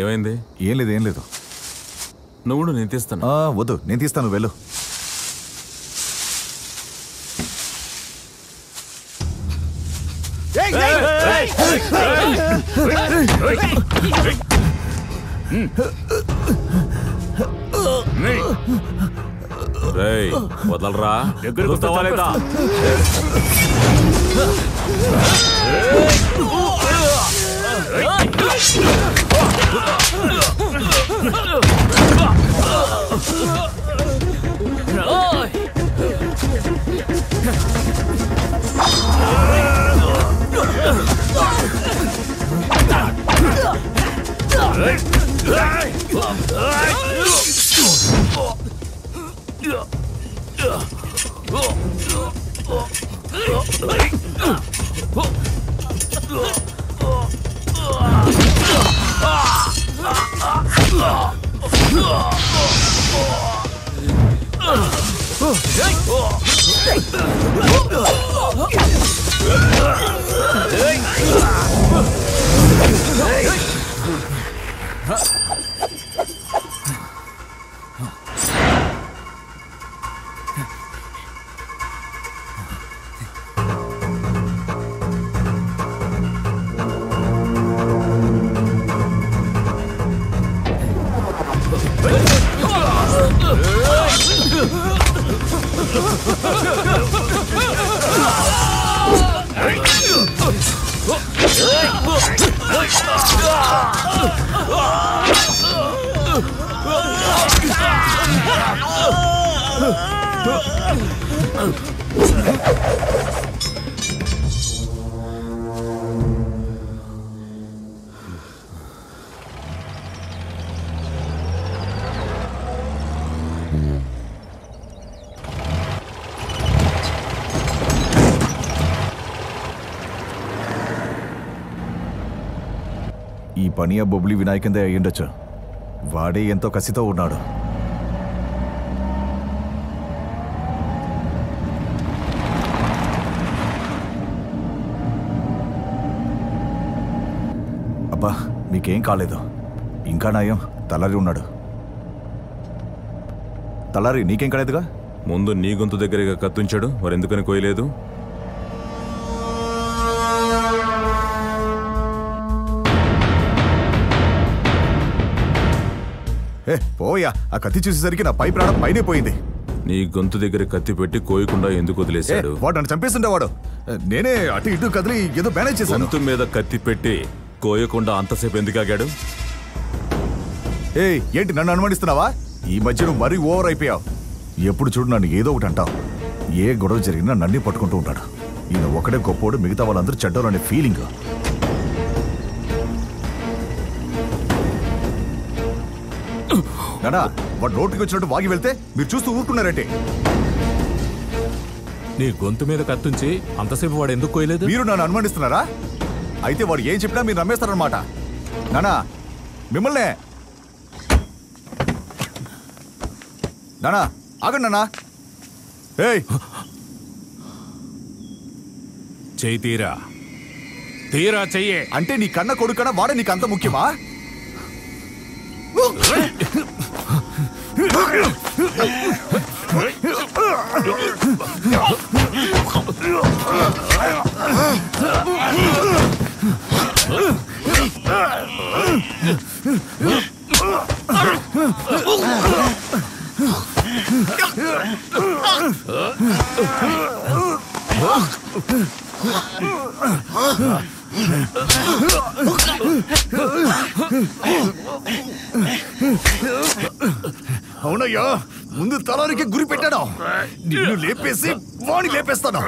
ఏమైంది? ఏం లేదు. నువ్వు నేను తీస్తాను. వద్దు, నేను తీస్తాను, వెళ్ళు. వదలరా, దగ్గరకు వస్తావా లేదా? ఈ పని ఆ బొబ్బిలి వినాయకందే అయ్యుండొచ్చు. వాడే ఎంతో కసితో ఉన్నాడు. అబ్బా, మీకేం కాలేదు. ఇంకా నయం, తలారి ఉన్నాడు. తలారి, నీకేం కాలేదుగా? ముందు నీ గొంతు దగ్గరగా కత్తుంచాడు, మరెందుకని కోయలేదు? పోయా, ఆ కత్తి చూసేసరికి నా పై ప్రాణం పైనే పోయింది. నీ గొంతు దగ్గర కత్తి పెట్టి కోయకుండా ఎందుకు వదిలేశాడు? వాడు నన్ను చంపేస్తుండేవాడు. నేనే అటు ఇటు కదిలి ఏదో మేనేజ్ చేశాను. గొంతు మీద కత్తి పెట్టి కోయకుండా అంతసేపు ఎందుకు ఆగాడు? ఏంటి నన్ను అనుమానిస్తున్నావా? ఈ మధ్య నువ్వు మరీ ఓవర్ అయిపోయావు. ఎప్పుడు చూడు నన్ను ఏదో ఒకటి అంటావు. ఏ గొడవ జరిగినా నన్నే పట్టుకుంటూ ఉంటాడు. ఈయన ఒకడే గొప్పోడు, మిగతా వాళ్ళందరూ చెడ్డోరు అనే ఫీలింగ్. నానా, వాడు నోటికి వచ్చినట్టు వాగి వెళ్తే మీరు చూస్తూ ఊరుకున్నారంటే. నీ గొంతు మీద కత్తుంచి అంతసేపు వాడు ఎందుకు కోయలేదు? మీరు నన్ను అనుమానిస్తున్నారా? అయితే వాడు ఏం చెప్పినా మీరు నమ్మేస్తారనమాట. నానా, మిమ్మల్నే. నానా, ఆగండి నానా. చెయ్యి తీరా, తీరా చెయ్యే. అంటే నీ కన్న కొడుకన్నా వాడే నీకు అంత ముఖ్యమా? అవునయ్యా, ముందు తలారికి గురి పెట్టాను. నిన్ను లేపేసి వాణి లేపేస్తాను.